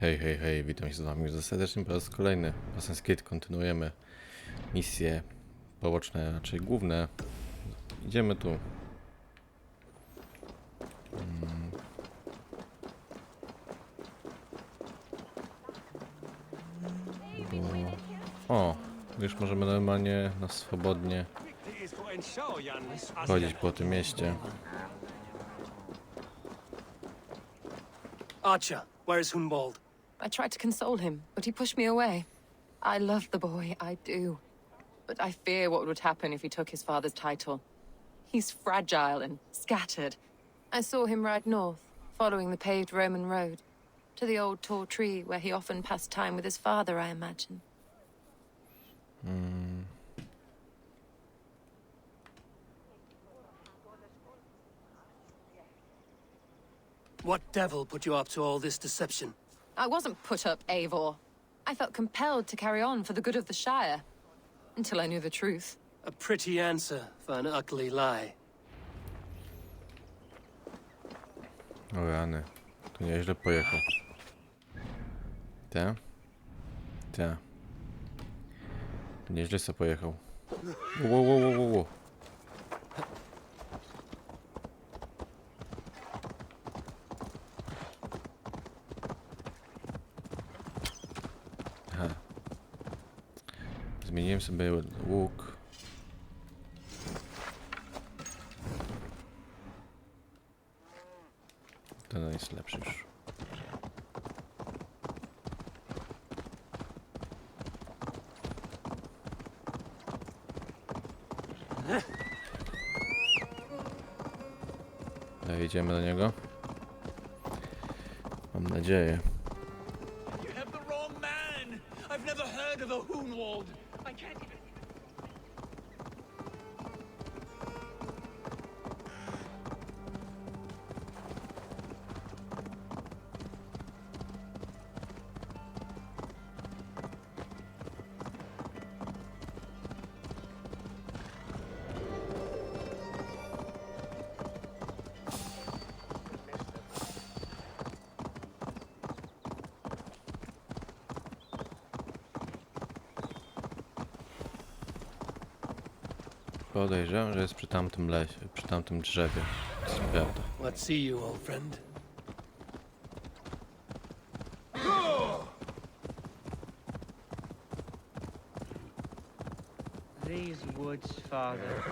Hej, hej, hej, witam się z wami już serdecznie po raz kolejny. Assassin's Creed kontynuujemy misje poboczne, raczej główne. Idziemy tu. O, już możemy normalnie, swobodnie chodzić po tym mieście. Archer, where is Hunwald? I tried to console him, but he pushed me away. I love the boy, I do. But I fear what would happen if he took his father's title. He's fragile and scattered. I saw him ride north, following the paved Roman road, to the old tall tree where he often passed time with his father, I imagine. What devil put you up to all this deception? I wasn't put up, Eivor. I felt compelled to carry on for the good of the Shire. Until I knew the truth. A pretty answer for an ugly lie. O rany, to nieźle pojechał. Te? Te. Nieźle sobie pojechał. Wow. Aha. Zmieniłem sobie łuk. Ten jest lepszy już. Jedziemy do niego. Mam nadzieję. You have the wrong man. I've never heard of a Hunwald. I can't even. Podejrzewam, że jest przy tamtym lesie, przy tamtym drzewie. To jest prawda. What see you, old friend? These woods, father.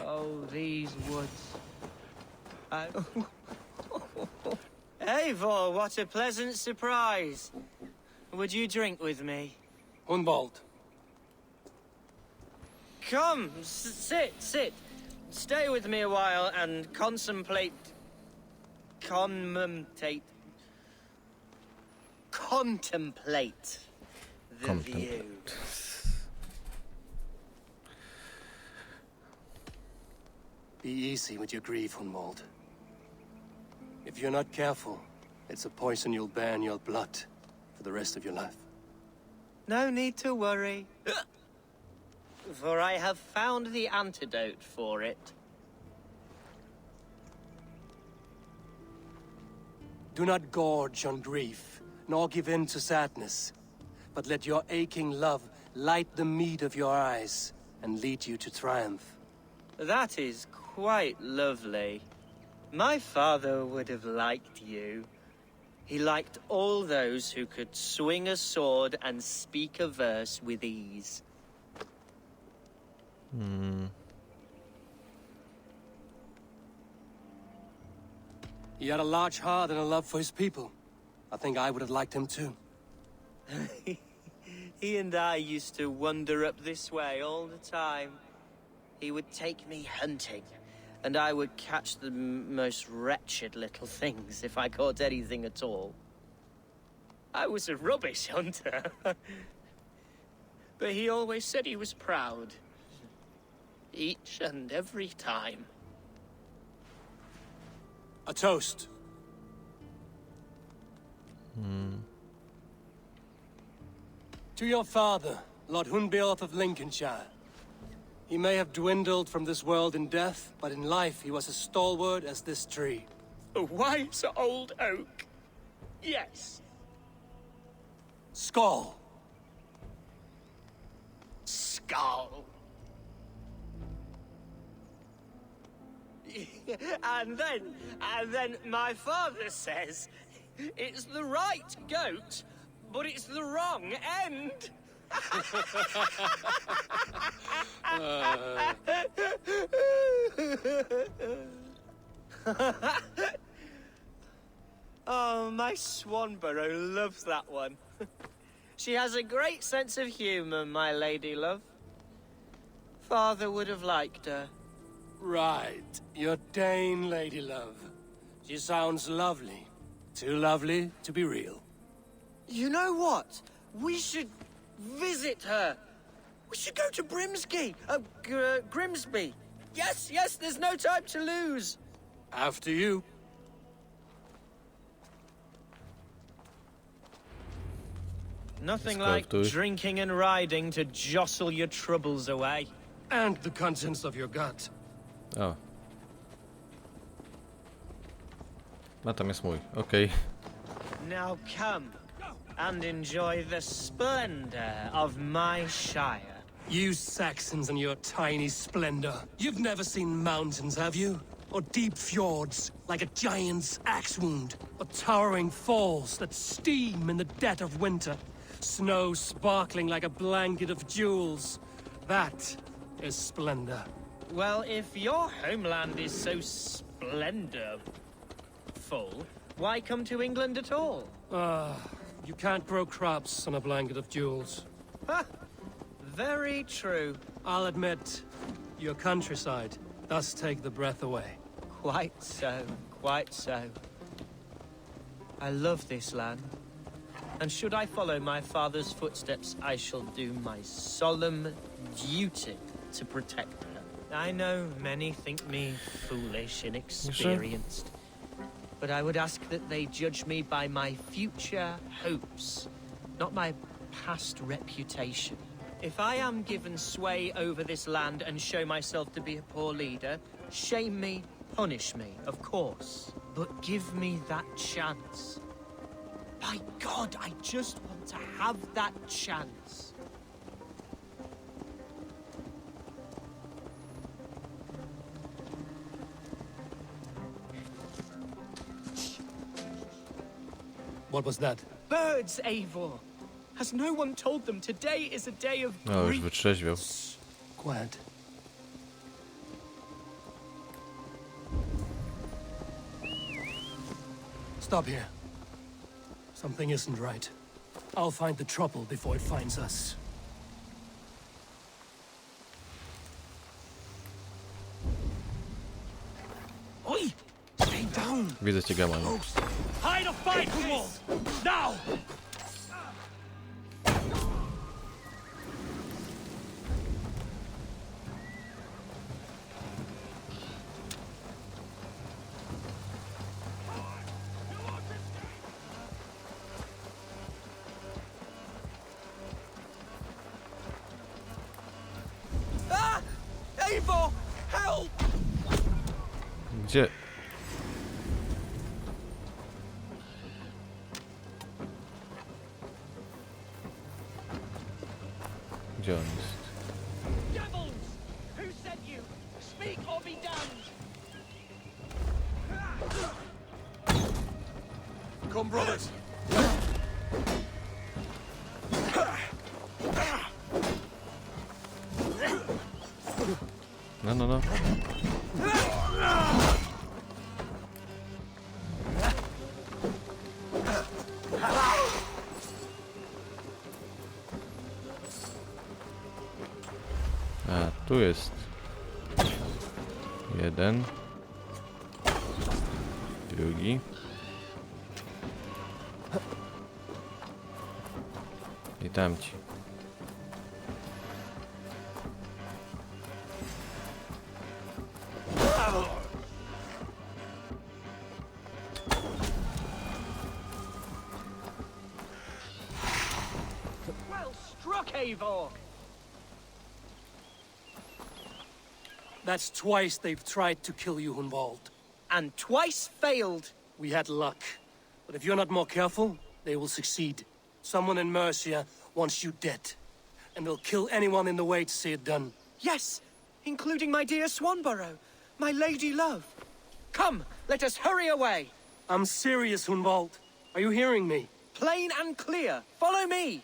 Oh, these woods. Eivor, what a pleasant surprise. Would you drink with me? Hunwald. Come, sit. Stay with me a while and contemplate the view. Be easy with your grief, Hunwald. If you're not careful, it's a poison you'll bear in your blood for the rest of your life. No need to worry. For I have found the antidote for it. Do not gorge on grief, nor give in to sadness, but let your aching love light the mead of your eyes and lead you to triumph. That is quite lovely. My father would have liked you. He liked all those who could swing a sword and speak a verse with ease. He had a large heart and a love for his people. I think I would have liked him too. He and I used to wander up this way all the time. He would take me hunting, and I would catch the most wretched little things if I caught anything at all. I was a rubbish hunter. But he always said he was proud. Each and every time. A toast. To your father, Lord Hunbeorth of Lincolnshire. He may have dwindled from this world in death, but in life he was as stalwart as this tree. A wise old oak. Yes, Skull. Skull. and then my father says it's the right goat, but it's the wrong end. Oh, my Swanborough loves that one. She has a great sense of humor, my lady love. Father would have liked her. Right. Your Dane lady love. She sounds lovely. Too lovely to be real. You know what? We should visit her. We should go to Grimsby. Yes, there's no time to lose. After you. Nothing Let's go like to it. drinking and riding to jostle your troubles away. And the contents of your gut. O. No tam jest mój, okej. Now come and enjoy the splendor of my shire. You Saxons and your tiny splendor. You've never seen mountains, have you? Or deep fjords, like a giant's axe wound? Or towering falls that steam in the dead of winter? Snow sparkling like a blanket of jewels? That is splendor. Well, if your homeland is so splendorful, why come to England at all? You can't grow crops on a blanket of jewels. Ha! Very true. I'll admit, your countryside does take the breath away. Quite so, quite so. I love this land. And should I follow my father's footsteps, I shall do my solemn duty to protect her. I know many think me foolish, inexperienced. But I would ask that they judge me by my future hopes, not my past reputation. If I am given sway over this land and show myself to be a poor leader, shame me, punish me, of course. But give me that chance. By God, I just want to have that chance. What was that? Birds, Eivor! Has no one told them today is a day of No, już grief? wytrzeźwiał. Quiet. Stop here. Something isn't right. I'll find the trouble before it finds us. Oi! Stay down! Widzę cię, Gaman. Hide or fight, Wolf! Now! Ah! Eivor! Help! Gdzie? Gdzie on jest? Devils! Who sent you? Speak or be damned! Come, brothers! No, no, no. A, tu jest. Jeden. Drugi. I tamci. Well struck, Eivor! That's twice they've tried to kill you, Hunwald. And twice failed. We had luck. But if you're not more careful, they will succeed. Someone in Mercia wants you dead. And they'll kill anyone in the way to see it done. Yes, including my dear Swanborough, my lady love. Come, let us hurry away. I'm serious, Hunwald. Are you hearing me? Plain and clear. Follow me.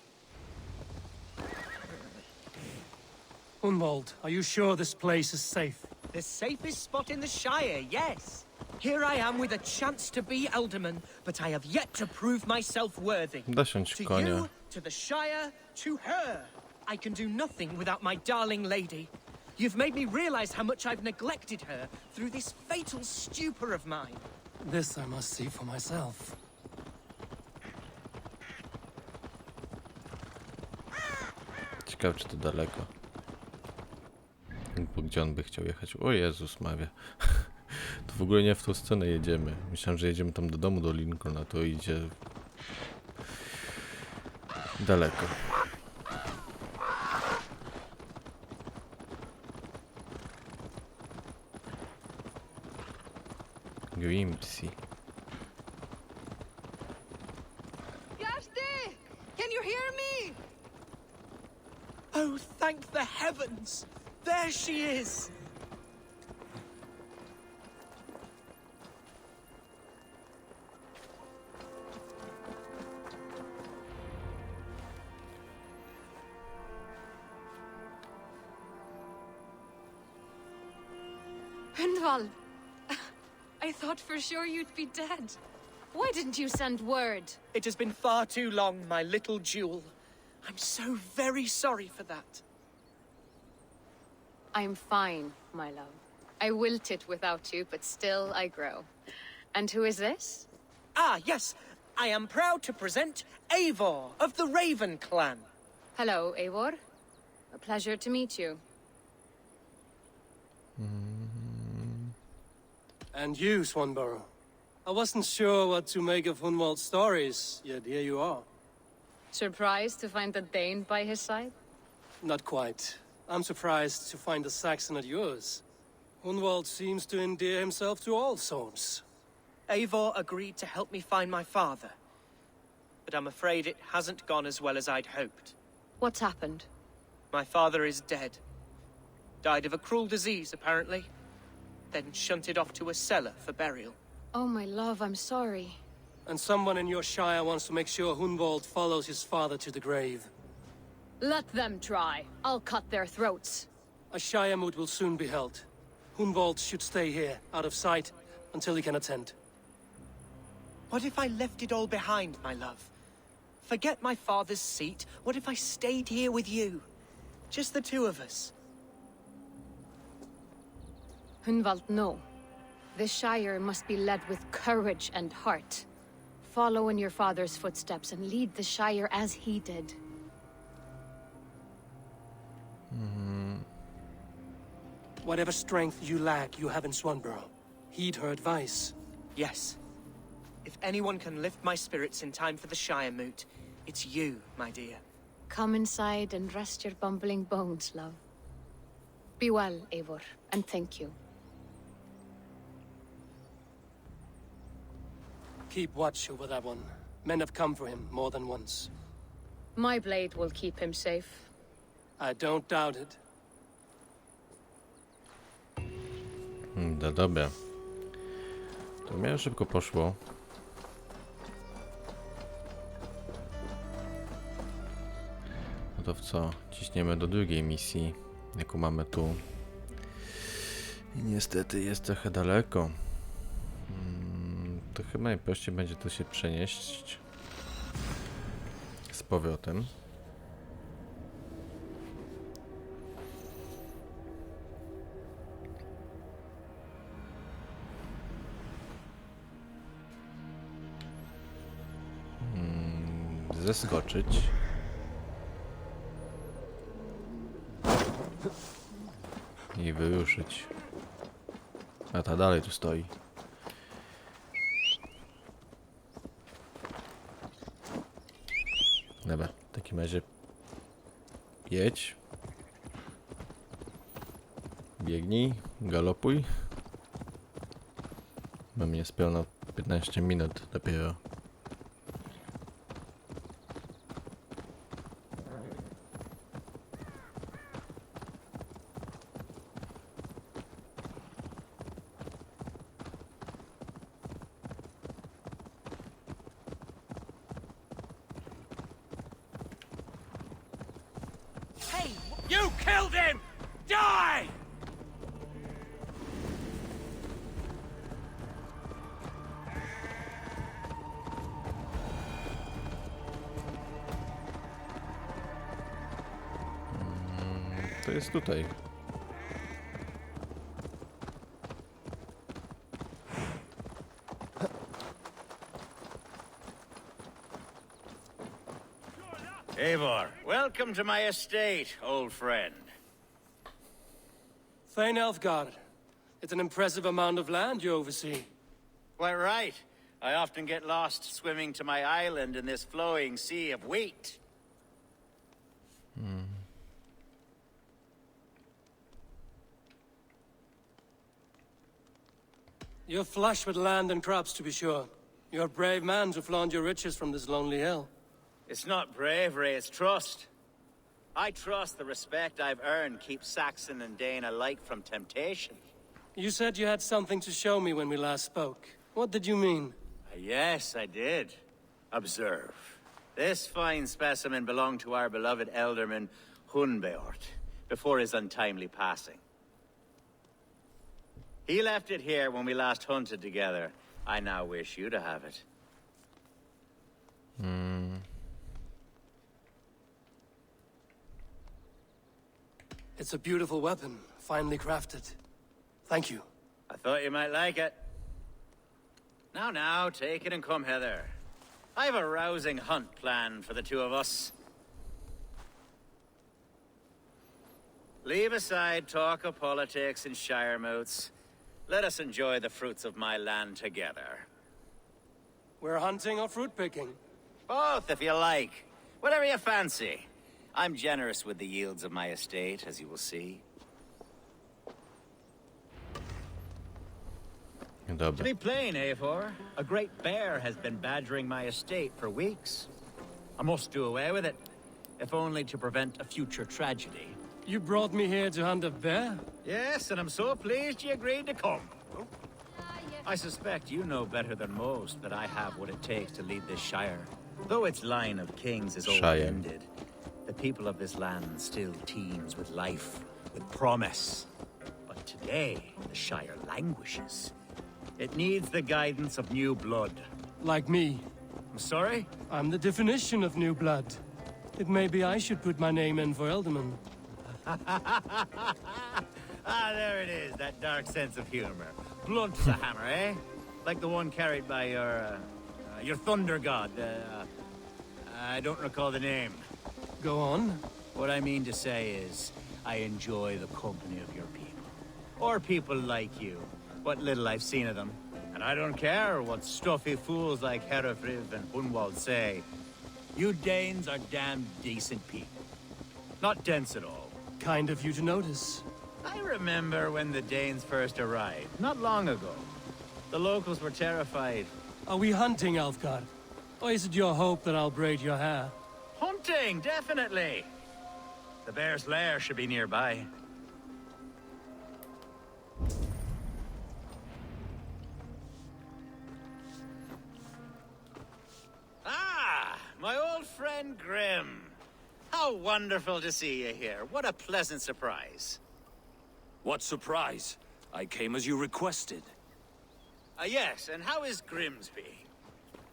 Hunwald, are you sure this place is safe? The safest spot in the Shire, yes. Here I am with a chance to be Alderman, but I have yet to prove myself worthy. Dosiądź To konia. you, to the Shire, to her. I can do nothing without my darling lady. You've made me realize how much I've neglected her through this fatal stupor of mine. This I must see for myself. Ciekawe, czy to daleko. Gdzie on by chciał jechać? O Jezus Maria. To w ogóle nie w tą stronę jedziemy. Myślałem, że jedziemy tam do domu, do Lincoln, a to idzie daleko. Grimsy. Can you hear me? Oh, thank the heavens! There she is! Hunwald, I thought for sure you'd be dead. Why didn't you send word? It has been far too long, my little jewel. I'm so very sorry for that. I'm fine, my love. I wilted without you, but still I grow. And who is this? Ah, yes. I am proud to present Eivor of the Raven clan. Hello, Eivor. A pleasure to meet you. And you, Swanborough. I wasn't sure what to make of Hunwald's stories, yet here you are. Surprised to find a Dane by his side? Not quite. I'm surprised to find a Saxon at yours. Hunwald seems to endear himself to all sorts. Eivor agreed to help me find my father. But I'm afraid it hasn't gone as well as I'd hoped. What's happened? My father is dead. Died of a cruel disease, apparently. Then shunted off to a cellar for burial. Oh, my love, I'm sorry. And someone in your shire wants to make sure Hunwald follows his father to the grave. Let them try. I'll cut their throats. A shire moot will soon be held. Hunwald should stay here, out of sight, until he can attend. What if I left it all behind, my love? Forget my father's seat. What if I stayed here with you? Just the two of us. Hunwald, no. This Shire must be led with courage and heart. Follow in your father's footsteps and lead the Shire as he did. Whatever strength you lack, you have in Swanborough. Heed her advice. Yes. If anyone can lift my spirits in time for the Shire moot, it's you, my dear. Come inside and rest your bumbling bones, love. Be well, Eivor, and thank you. Keep watch over that one. Men have come for him more than once. My blade will keep him safe. I don't doubt it. No dobra. To w miarę szybko poszło. No to w co? Ciśniemy do drugiej misji, jaką mamy tu. I niestety jest trochę daleko. To chyba najprościej będzie to się przenieść z powrotem. Zeskoczyć. I wyruszyć. A ta dalej tu stoi. Dobra, w takim razie jedź. Biegnij, galopuj. Mam niespełna 15 minut dopiero. Hey, you killed him! Die! To jest tutaj. Eivor, welcome to my estate, old friend. Thane Elfgard. It's an impressive amount of land you oversee. Quite right. I often get lost swimming to my island in this flowing sea of wheat. You're flush with land and crops, to be sure. You're a brave man to flaunt your riches from this lonely hill. It's not bravery, it's trust. I trust the respect I've earned keeps Saxon and Dane alike from temptation. You said you had something to show me when we last spoke. What did you mean? Yes, I did. Observe. This fine specimen belonged to our beloved elderman Hunbeort, before his untimely passing. He left it here when we last hunted together. I now wish you to have it. It's a beautiful weapon, finely crafted. Thank you. I thought you might like it. Now, take it and come hither. I have a rousing hunt planned for the two of us. Leave aside talk of politics and shire moots. Let us enjoy the fruits of my land together. We're hunting or fruit picking? Both, if you like. Whatever you fancy. I'm generous with the yields of my estate, as you will see. To Dobra. be plain, Eivor, a great bear has been badgering my estate for weeks. I must do away with it, if only to prevent a future tragedy. You brought me here to hunt a bear? Yes, and I'm so pleased you agreed to come. I suspect you know better than most that I have what it takes to lead this shire. Though its line of kings is Shire. over-ended, the people of this land still teems with life, with promise. But today, the shire languishes. It needs the guidance of new blood. Like me. I'm sorry? I'm the definition of new blood. It may be I should put my name in for Elderman. Ah, there it is, that dark sense of humor. Blunt as a hammer, eh? Like the one carried by your thunder god. I don't recall the name. Go on. What I mean to say is, I enjoy the company of your people. Or people like you. What little I've seen of them. And I don't care what stuffy fools like Herefriv and Hunwald say. You Danes are damn decent people. Not dense at all. Kind of you to notice. I remember when the Danes first arrived, not long ago. The locals were terrified. Are we hunting, Alfgard? Or is it your hope that I'll braid your hair? Hunting, definitely. The bear's lair should be nearby. Ah, my old friend Grim. How wonderful to see you here. What a pleasant surprise. What surprise. I came as you requested. Yes, and how is Grimsby?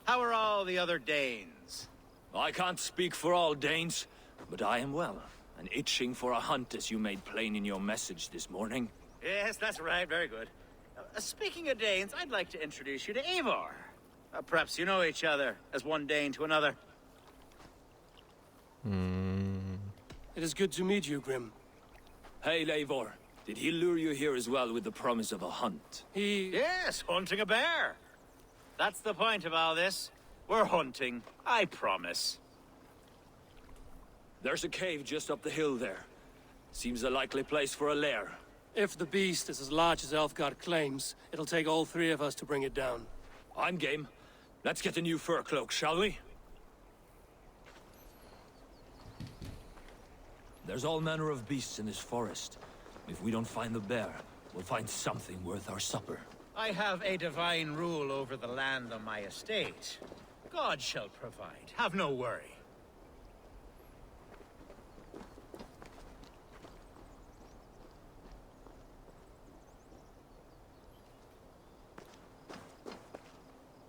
How are all the other Danes? I can't speak for all Danes, but I am well, and itching for a hunt as you made plain in your message this morning. Yes, that's right. Very good. Speaking of Danes, I'd like to introduce you to Eivor. Perhaps you know each other, as one Dane to another. It is good to meet you, Grim. Hey, Eivor. Did he lure you here as well with the promise of a hunt? Yes, hunting a bear. That's the point of all this. We're hunting, I promise. There's a cave just up the hill there. Seems a likely place for a lair. If the beast is as large as Elfgard claims, it'll take all three of us to bring it down. I'm game. Let's get a new fur cloak, shall we? There's all manner of beasts in this forest. If we don't find the bear, we'll find something worth our supper. I have a divine rule over the land on my estate. God shall provide. Have no worry.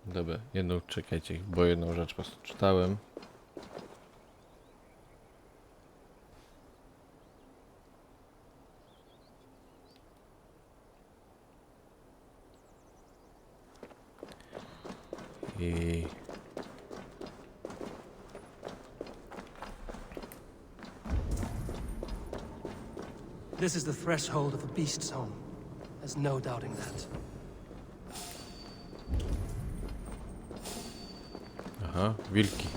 Dobra, jedną, czekajcie, bo jedną rzecz po prostu czytałem. I... This is the threshold of a beast's home. There's no doubting that. Aha, wilki.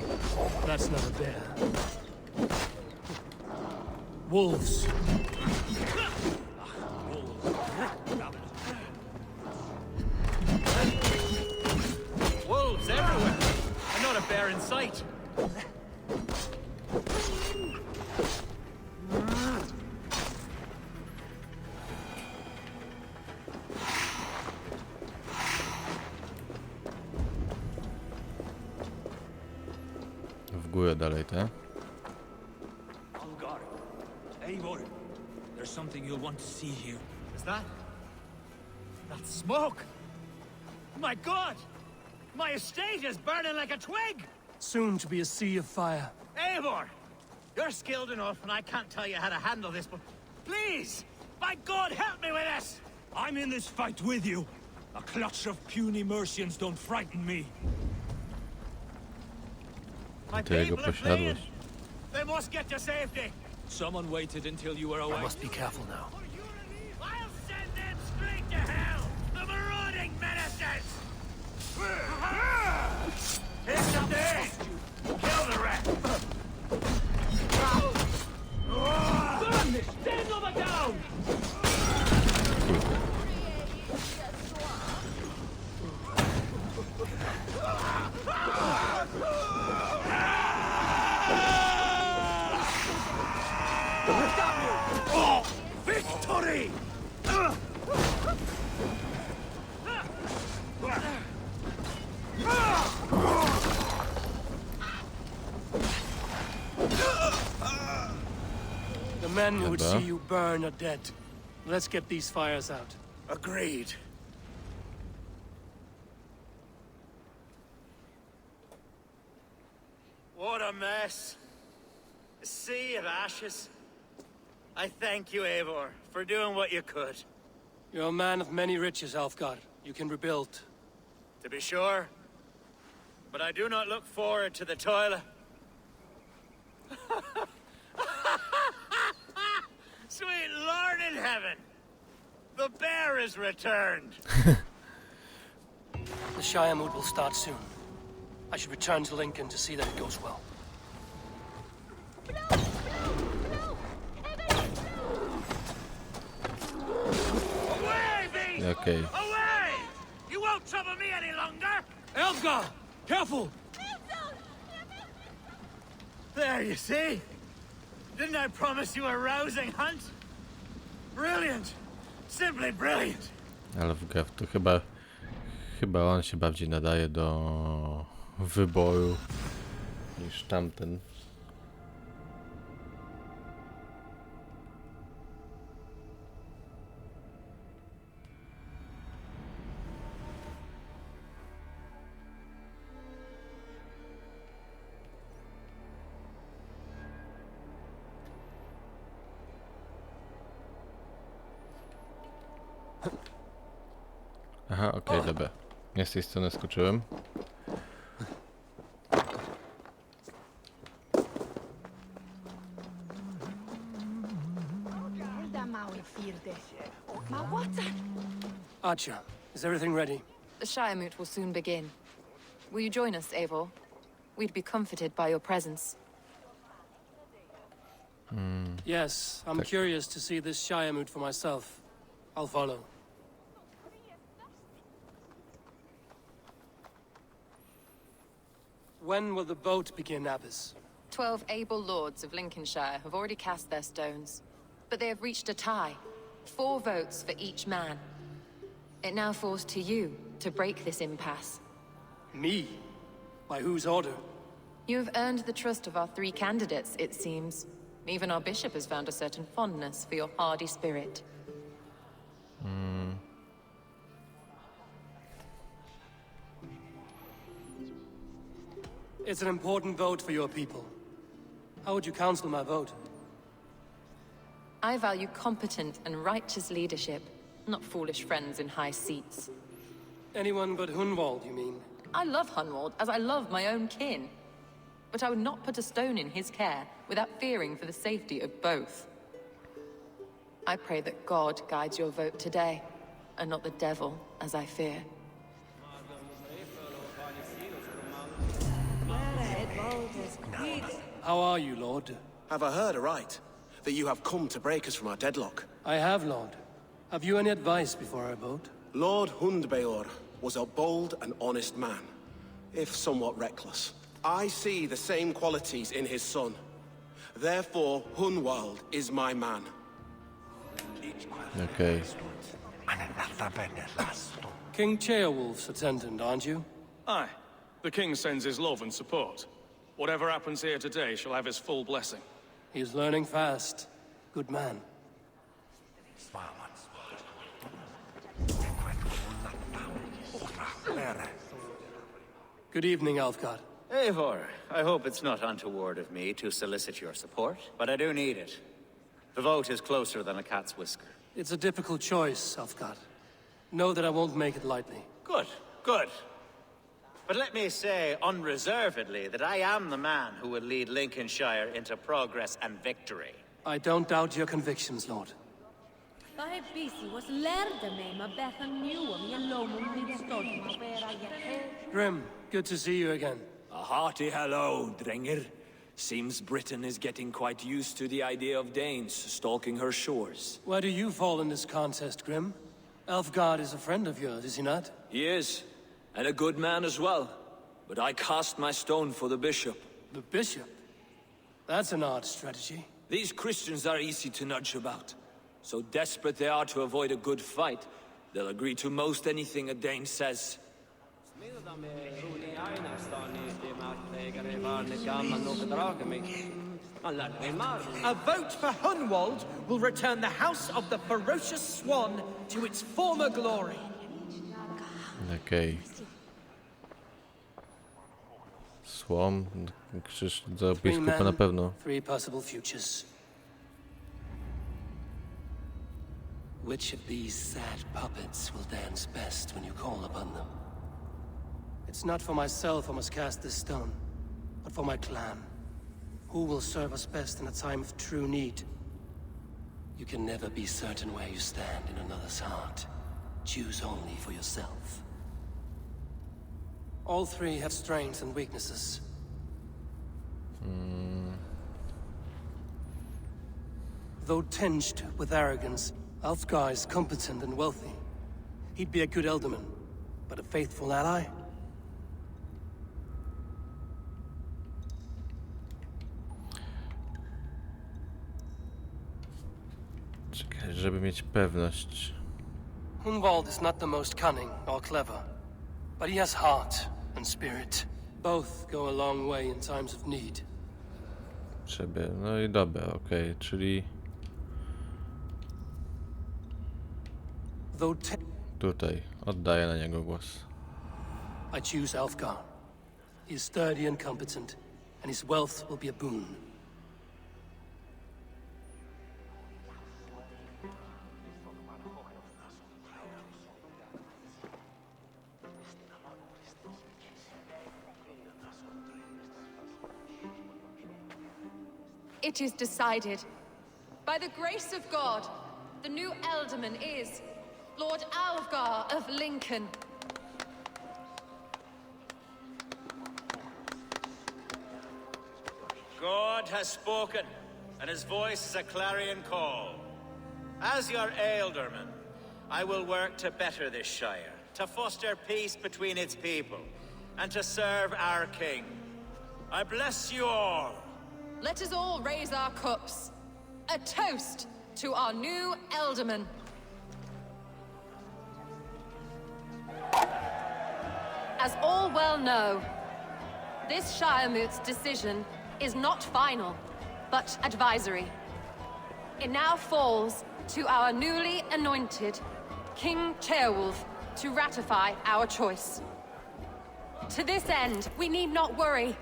That's not a bear. Wolves. Wolves everywhere! And not a bear in sight! W górę dalej, tak? Algar. Eivor. There's something you'll want to see here. Is that? That smoke! My God! My estate is burning like a twig! Soon to be a sea of fire. Eivor! You're skilled enough, and I can't tell you how to handle this, but please! By God, help me with this! I'm in this fight with you. A clutch of puny Mercians don't frighten me. My To jego people are fleeing. posiadłość. They must get to safety. Someone waited until you were away. I must be careful now. I'll send them straight to hell! The marauding menaces! It's up there! Kill the rest! Stand over down! Victory! The men who would Dobra. see you burn are dead. Let's get these fires out. Agreed. What a mess. A sea of ashes. I thank you, Eivor, for doing what you could. You're a man of many riches, Alfgar. You can rebuild. To be sure. But I do not look forward to the toil. Sweet Lord in heaven! The bear is returned! The Shire mood will start soon. I should return to Lincoln to see that it goes well. Away, beast! Okej. Away! You won't trouble me any longer! Alfgar! Careful! There, you see? Didn't I promise you a rousing hunt? Brilliant! Simply brilliant! Ale wgaw, to chyba on się bardziej nadaje do wyboru niż tamten. Aha, okej, dobra. Nie z tej strony skoczyłem. Akcja, is everything ready? The Shire moot will soon begin. Will you join us, Eivor? We'd be comforted by your presence. Yes, I'm curious to see this Shire mood for myself. I'll follow. When will the boat begin, Abbess? 12 able lords of Lincolnshire have already cast their stones, but they have reached a tie. 4 votes for each man. It now falls to you to break this impasse. Me? By whose order? You have earned the trust of our 3 candidates, it seems. Even our bishop has found a certain fondness for your hardy spirit. It's an important vote for your people. How would you counsel my vote? I value competent and righteous leadership, not foolish friends in high seats. Anyone but Hunwald, you mean? I love Hunwald as I love my own kin. But I would not put a stone in his care without fearing for the safety of both. I pray that God guides your vote today, and not the devil, as I fear. How are you, Lord? Have I heard aright? That you have come to break us from our deadlock? I have, Lord. Have you any advice before I vote? Lord Hundbeor was a bold and honest man, if somewhat reckless. I see the same qualities in his son. Therefore, Hunwald is my man. Okej. King Ceolwulf's attendant, aren't you? Aye. The king sends his love and support. Whatever happens here today shall have his full blessing. He's learning fast. Good man. Good evening, Alfgard. Eivor, I hope it's not untoward of me to solicit your support, but I do need it. The vote is closer than a cat's whisker. It's a difficult choice, Alfgard. Know that I won't make it lightly. Good, good. But let me say unreservedly that I am the man who will lead Lincolnshire into progress and victory. I don't doubt your convictions, Lord. Grim, good to see you again. A hearty hello, Drenger. Seems Britain is getting quite used to the idea of Danes stalking her shores. Where do you fall in this contest, Grim? Alfgard is a friend of yours, is he not? He is, and a good man as well. But I cast my stone for the bishop. The bishop? That's an odd strategy. These Christians are easy to nudge about. So desperate they are to avoid a good fight, they'll agree to most anything a Dane says. A vote for Hunwald will return the House of the Ferocious Swan to its former glory. Okej. Słom, krzyż do biskupa na pewno. Three possible futures. Which of these sad puppets will dance best when you call upon them? It's not for myself I must cast this stone, but for my clan. Who will serve us best in a time of true need? You can never be certain where you stand in another's heart. Choose only for yourself. All three have strengths and weaknesses. Though tinged with arrogance, Alfgar is competent and wealthy. He'd be a good elderman, but a faithful ally? Czekaj, żeby mieć pewność. Hunwald is not the most cunning or clever, but he has heart and spirit. Both go a long way in times of need. Żeby, no i dobra, okej, czyli tutaj oddaję na niego głos. I choose Alfgar. He is sturdy and competent, and his wealth will be a boon. It is decided. By the grace of God, the new Elderman is Lord Alfgar of Lincoln. God has spoken, and his voice is a clarion call. As your ealdorman, I will work to better this shire, to foster peace between its people, and to serve our king. I bless you all. Let us all raise our cups. A toast to our new Elderman. As all well know, this Shiremoot's decision is not final, but advisory. It now falls to our newly anointed King Ceolwulf to ratify our choice. To this end, we need not worry.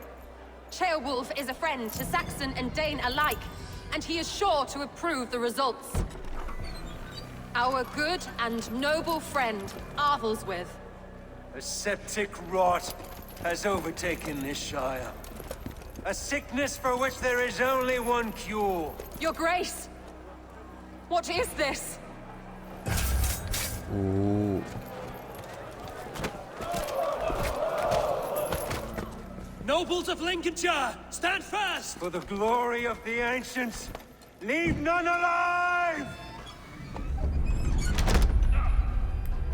Ceolwulf is a friend to Saxon and Dane alike, and he is sure to approve the results. Our good and noble friend, Arthelswith. A septic rot has overtaken this shire. A sickness for which there is only one cure. Your Grace! What is this? Uuu. Nobles of Lincolnshire, stand fast! For the glory of the ancients, leave none alive!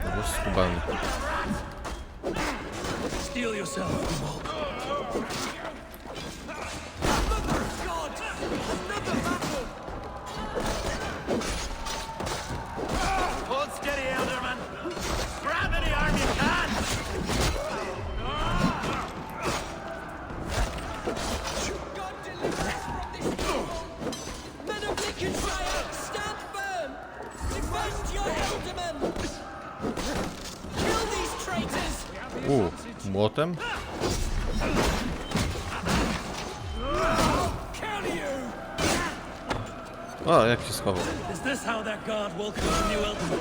Rozskubany. Steel yourself, Romuald. God! Another battle! Hold steady, Elderman. Grab any arm you can. God deliver us from this evil! Men of Lincolnshire, stand firm! Defend your aldermen! Kill these traitors! Młotem? O, jak się schował. Is this how that guard welcomes the new Elderman?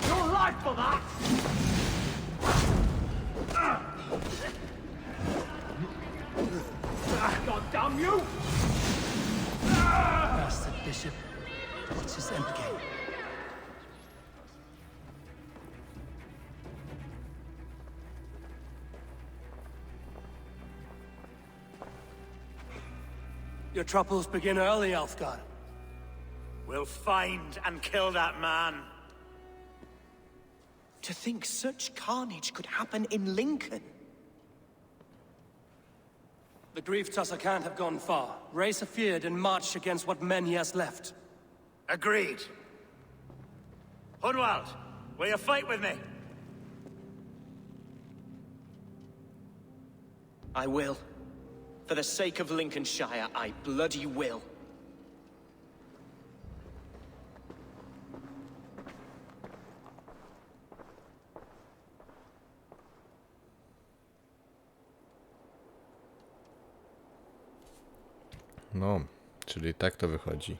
Your life for that! God damn you! Bastard bishop. What's his endgame? Your troubles begin early, Alfgar. We'll find and kill that man. To think such carnage could happen in Lincoln. The grief tusser can't have gone far. Raise a feared and march against what men he has left. Agreed. Hunwald, will you fight with me? I will. For the sake of Lincolnshire, I bloody will. No, czyli tak to wychodzi.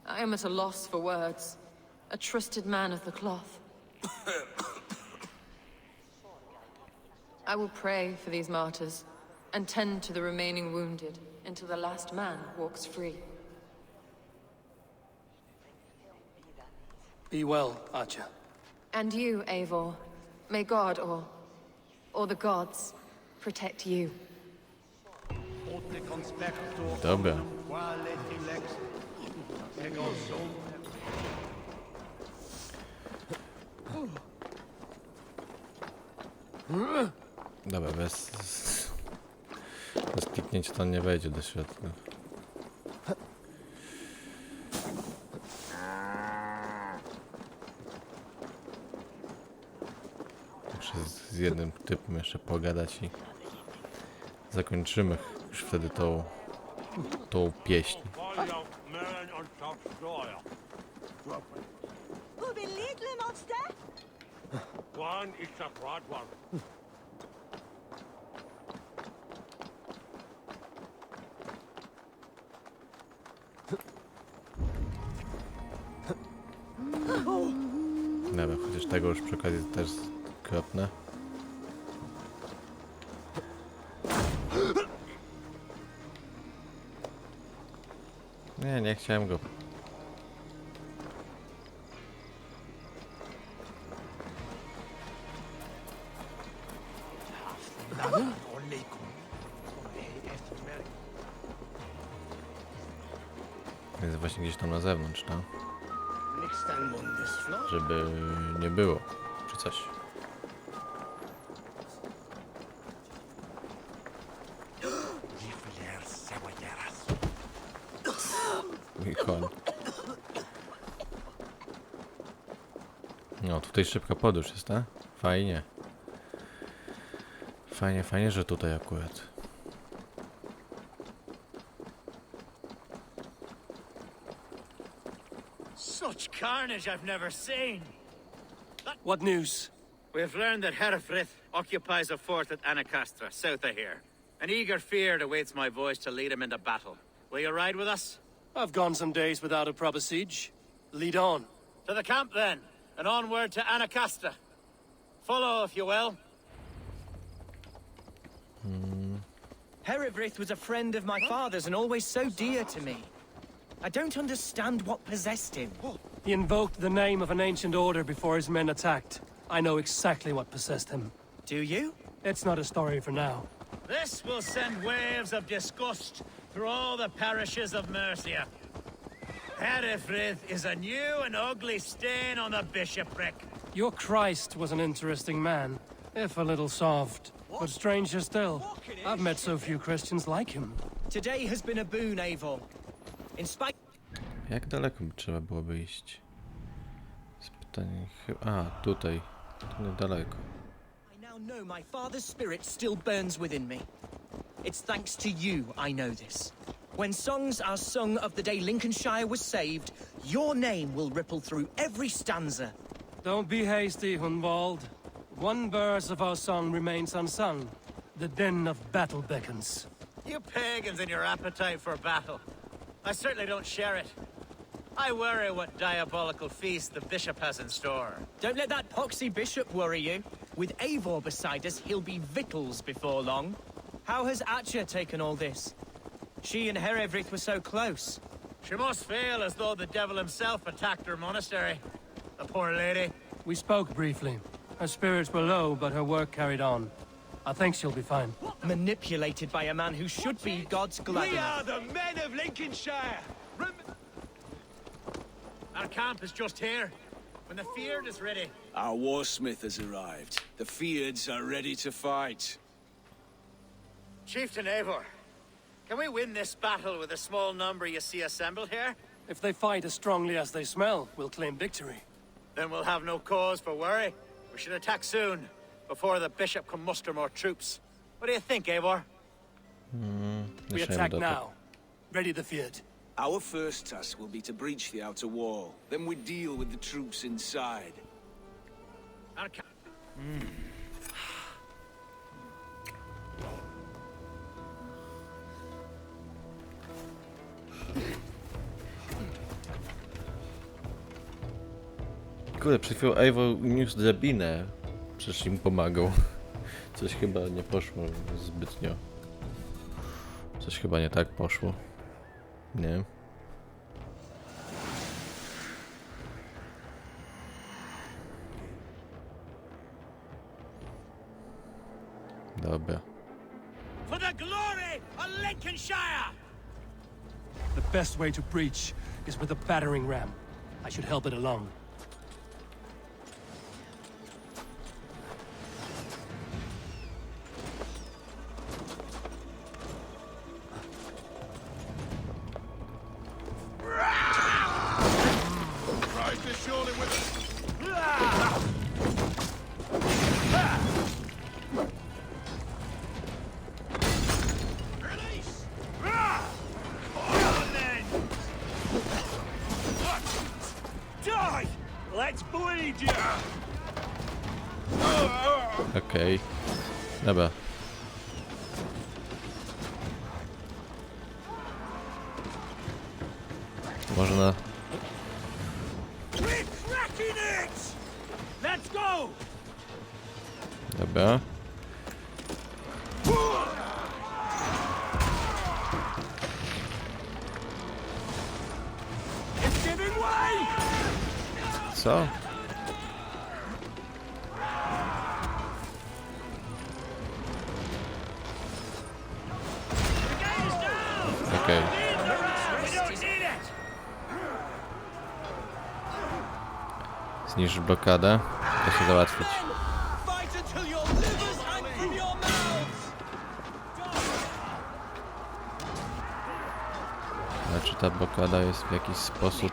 I am at a loss for words. A trusted man of the cloth. I will pray for these martyrs and tend to the remaining wounded until the last man walks free. Be well, Archer. And you, Eivor. May God or the gods protect you. Dobra. Dobra, bez kliknięcia to nie wejdzie do środka. Muszę z jednym typem jeszcze pogadać i zakończymy już wtedy tą pieśń. Dobra, chociaż tego już przy okazji też kropnę. Nie chciałem go. Jest właśnie gdzieś tam na zewnątrz, no? Żeby nie było, czy coś. Mój koń. No, tutaj szybka podróż jest, tak? Fajnie. Fajnie, że tutaj akurat. Such carnage I've never seen. What news? We've learned that Herefrith occupies a fort at Anacastra, south of here. An eager fear awaits my boys to lead him into battle. Will you ride with us? I've gone some days without a proper siege. Lead on. To the camp, then, and onward to Anacastra. Follow, if you will. Herefrith was a friend of my father's and always so dear to me. I don't understand what possessed him. He invoked the name of an ancient order before his men attacked. I know exactly what possessed him. Do you? It's not a story for now. This will send waves of disgust through all the parishes of Mercia. Herefrith is a new and ugly stain on the bishopric. Your Christ was an interesting man, if a little soft. But stranger still, I've met so few Christians like him. Today has been a boon, Eivor. In spite... Jak daleko trzeba byłoby iść? Jest pytanie chyba... A, tutaj. To niedaleko. I now know my father's spirit still burns within me. It's thanks to you I know this. When songs are sung of the day Lincolnshire was saved, your name will ripple through every stanza. Don't be hasty, Hunwald. One verse of our song remains unsung. The din of battle beckons. You pagans and your appetite for battle. I certainly don't share it. I worry what diabolical feast the bishop has in store. Don't let that poxy bishop worry you. With Eivor beside us, he'll be victuals before long. How has Akcja taken all this? She and Herefrith were so close. She must feel as though the devil himself attacked her monastery. The poor lady. We spoke briefly. Her spirits were low, but her work carried on. I think she'll be fine. Manipulated by a man who should be God's gladiator. the men of Lincolnshire! Our camp is just here. When the Feared is ready. Our warsmith has arrived. The Feards are ready to fight. Chieftain Eivor, can we win this battle with the small number you see assembled here? If they fight as strongly as they smell, we'll claim victory. Then we'll have no cause for worry. We should attack soon, before the bishop can muster more troops. What do you think, Eivor? We attack now. Ready the Feared. Our first task will be to breach the outer wall. Then we deal with the troops inside. Our camp. Kurde, przed chwilą Eivor niósł drabinę. Przecież im pomagał. Coś chyba nie poszło zbytnio. Coś chyba nie tak poszło. Nie. Dobra. For the glory of Lincolnshire! The best way to breach is with a battering ram. I should help it along. Okej. Dobra. Można. Dobra. Co? Okej. Zniszcz blokadę. Da się załatwić. Ale czy ta blokada jest w jakiś sposób...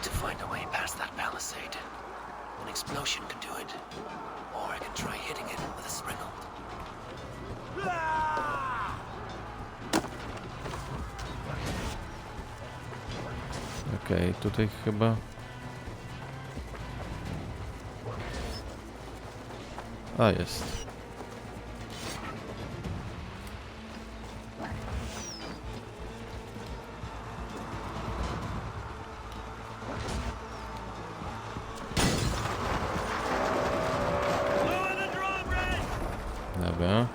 Okej, tutaj chyba... A, jest. Dobra.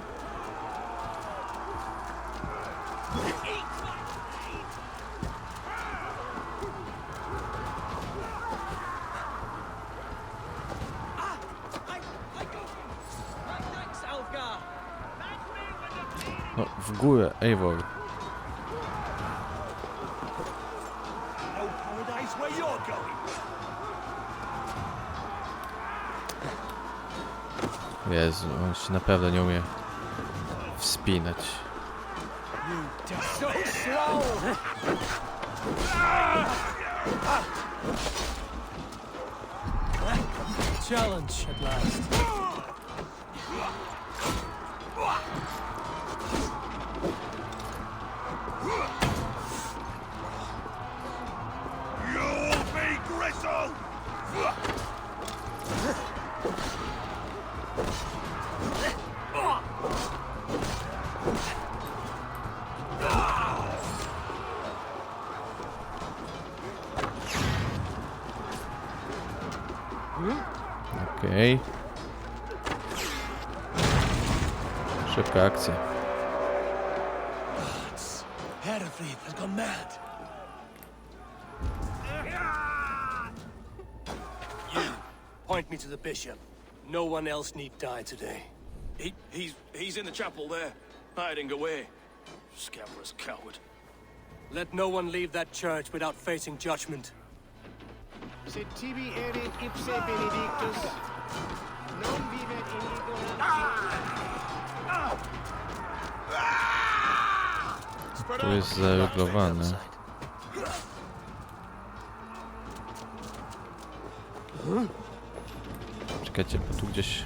No, w górę, Eivor. Jezu, on się naprawdę nie umie wspinać. Challenge at last. Okej. Szybka akcja. Hereford has gone mad. You, point me to the bishop. No one else need die today. He's in the chapel there, hiding away. Scabrous coward. Let no one leave that church without facing judgment. Sed tibi erit ipse benedictus. Non vivet in Tu jest zareglowane. Czekajcie, bo tu gdzieś...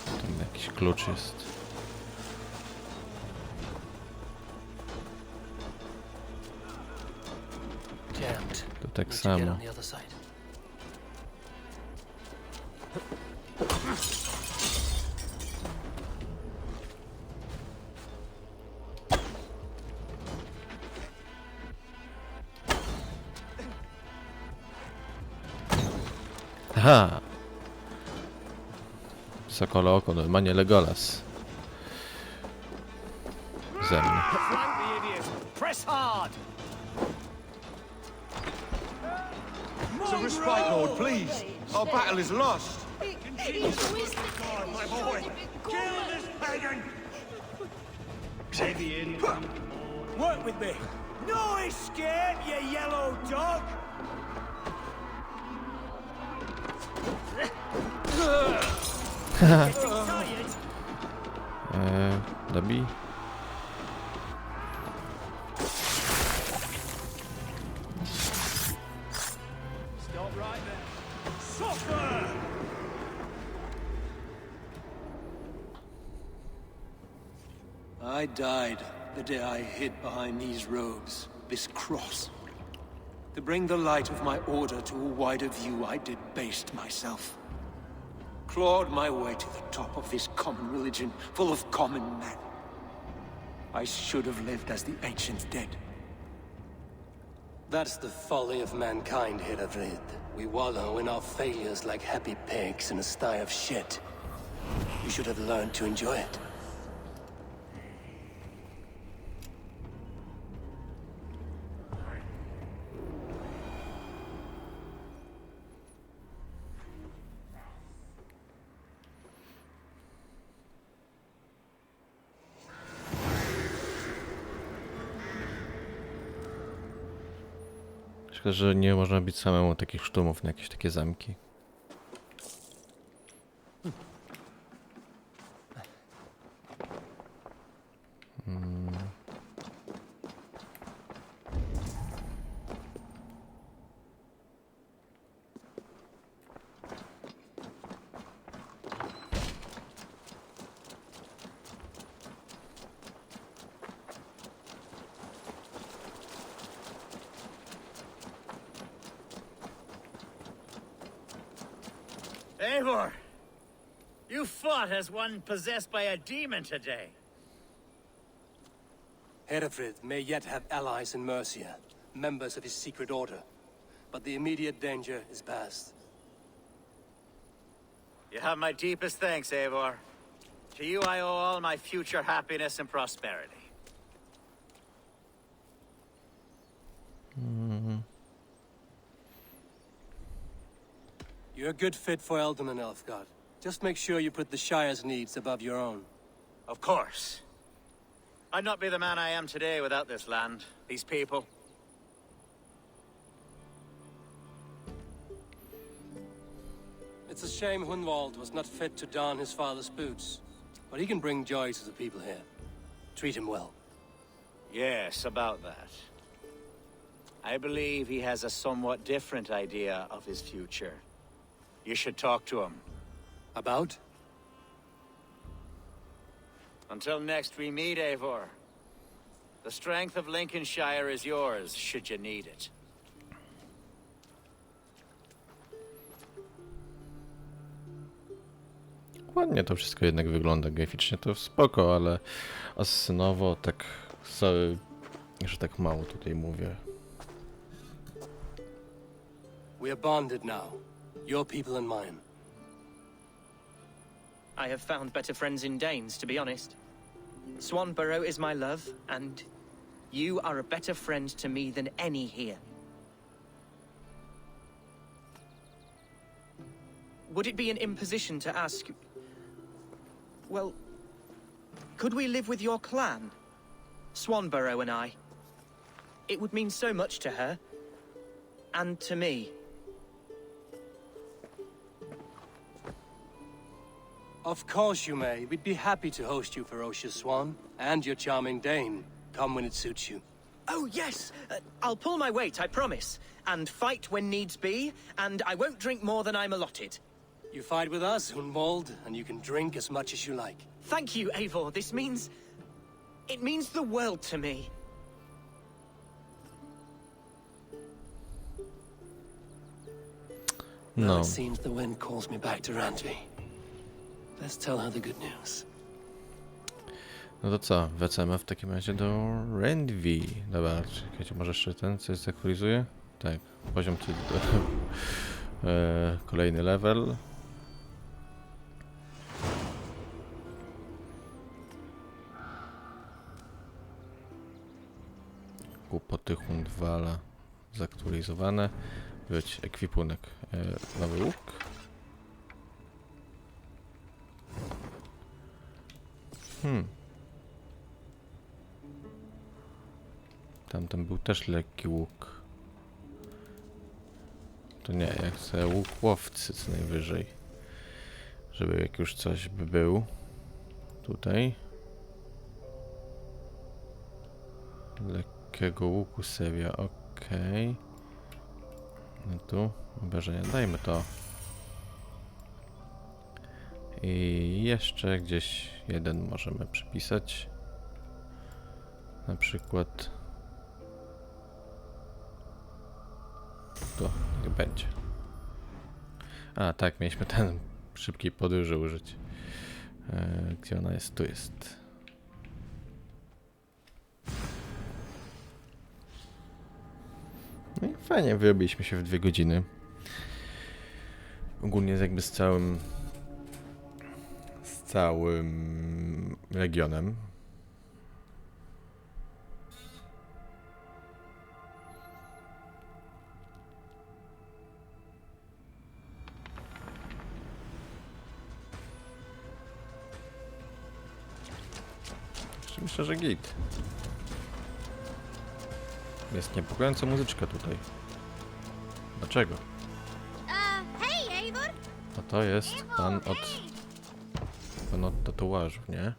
Tam jakiś klucz jest. To tak samo. Aha! Sokole oko, normalnie Legolas. Ze mnie. Press hard! It's a respite, Lord, please. Our battle is lost. My boy! Kill this pagan! Work with me! No escape, you yellow dog! Dobij. Stop right there. Suffer! I died the day I hid behind these robes, this cross. To bring the light of my order to a wider view, I debased myself. Clawed my way to the top of this common religion, full of common men. I should have lived as the ancients did. That's the folly of mankind, Hereford. We wallow in our failures like happy pigs in a sty of shit. You should have learned to enjoy it. Szkoda, że nie można być samemu takich sztumów na jakieś takie zamki. Eivor! You fought as one possessed by a demon today. Hereford may yet have allies in Mercia, members of his secret order. But the immediate danger is past. You have my deepest thanks, Eivor. To you I owe all my future happiness and prosperity. You're a good fit for Eldon and Elfgard. Just make sure you put the Shire's needs above your own. Of course. I'd not be the man I am today without this land, these people. It's a shame Hunwald was not fit to don his father's boots. But he can bring joy to the people here. Treat him well. Yes, about that. I believe he has a somewhat different idea of his future. You should talk to him. About? Until next we meet, Eivor. The strength of Lincolnshire is yours, should you need it. Ładnie to wszystko jednak wygląda, graficznie to spoko, ale asesynowo tak, sorry, że tak mało tutaj mówię. We are bonded now. Your people and mine. I have found better friends in Danes, to be honest. Swanborough is my love, and you are a better friend to me than any here. Would it be an imposition to ask... Well, could we live with your clan? Swanborough and I. It would mean so much to her. And to me. Of course you may. We'd be happy to host you, ferocious Swan. And your charming Dane. Come when it suits you. Oh, yes! I'll pull my weight, I promise. And fight when needs be, and I won't drink more than I'm allotted. You fight with us, Hunwald, and you can drink as much as you like. Thank you, Eivor. This means... It means the world to me. Now it seems the wind calls me back to Randvi. Let's tell her the good news. No to co, wracamy w takim razie do Randvi. Dobra, czekajcie, może jeszcze ten coś zaktualizuję? Tak, poziom kolejny level. Kłopoty Hundwala zaktualizowane. Być ekwipunek. Nowy łuk. Tamten był też lekki łuk. To nie, ja chcę łuk łowcy co najwyżej. Żeby jak już coś by był. Tutaj. Lekkiego łuku seria, okej. No tu, obrażenia, dajmy to. I jeszcze gdzieś jeden możemy przypisać. Na przykład to niech będzie. A tak, mieliśmy ten szybkiej podróży użyć. Gdzie ona jest? Tu jest. No i fajnie, wyrobiliśmy się w 2 godziny. Ogólnie jakby z całym regionem. Myślę, że git. Jest niepokojąca muzyczka tutaj. Dlaczego? Hej, Eivor! A to jest pan od tatuażu, nie?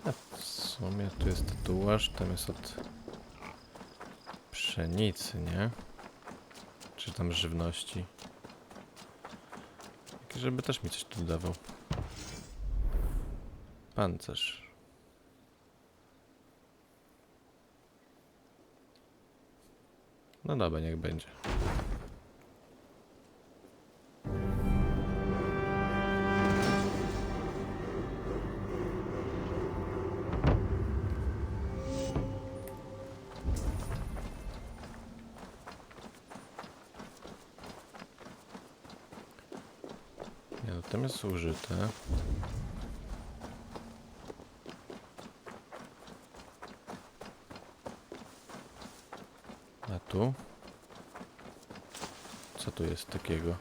No, w sumie tu jest tatuaż, tam jest od pszenicy, nie? Czy tam żywności. Żeby też mi coś tu dodawał. Pancerz. No dobra, niech będzie. Nie, no tam jest użyte. A tu? Co tu jest takiego?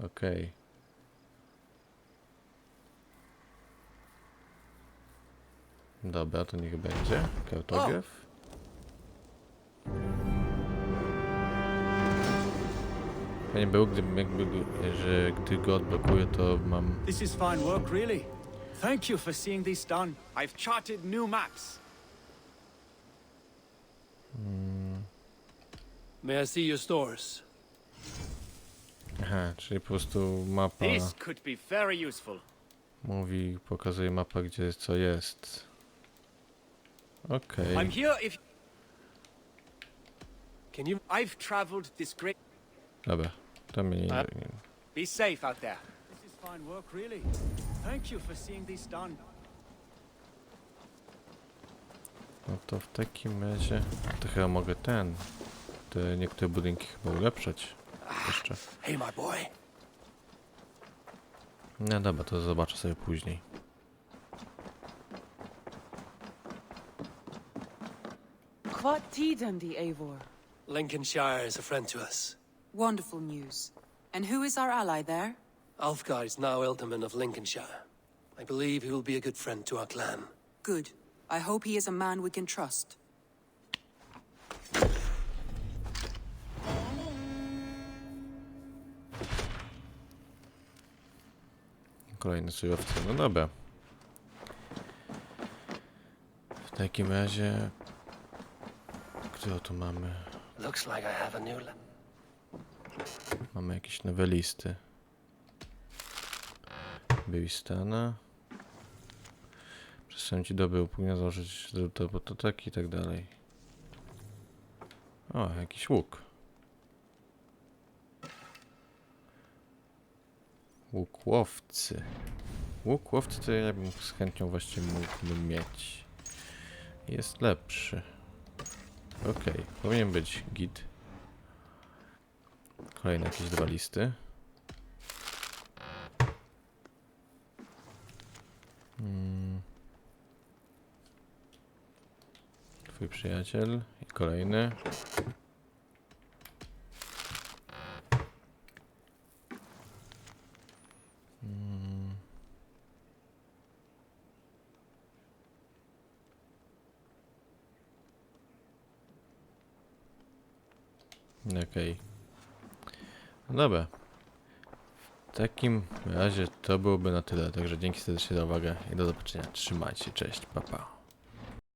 Okej. Dobra, to niech będzie. Kartograf. Fajnie było, że gdy go odblokuję, to mam... This is fine work, really. Thank you for seeing this done. I've charted new maps. May I see your stores? Aha, czyli po prostu mapa This could be very useful. mówi, pokazuje mapa, gdzie co jest. Okej. I'm here if Can you... I've traveled this great. Dobra, to mnie nie... Be safe out there. This is fine work, really. Thank you for seeing this done. No to w takim razie... To chyba mogę te niektóre budynki chyba ulepszać. Jeszcze. Hey, my boy. No dobra, to zobaczę sobie później. What Dundee, Eivor? Lincolnshire is a friend to us. Wonderful news. And who is our ally there? Alfgar is now Ealdorman of Lincolnshire. I believe he will be a good friend to our clan. Good. I hope he is a man we can trust. Kolejny surowce, no dobra. W takim razie... Którą tu mamy? Looks like I have a new... Mamy jakieś nowe listy. Bywistana. Przestrzeń ci doby upłynie założyć to tak i tak dalej. O, jakiś łuk. Łukłowcy. Łukłowcy to ja bym z chęcią właśnie mógłbym mieć. Jest lepszy. Okej, powinien być git. Kolejne jakieś dwa listy. Twój przyjaciel i kolejny. Okej. No dobra. W takim razie to byłoby na tyle. Także dzięki serdecznie za uwagę i do zobaczenia. Trzymajcie się, cześć, pa pa.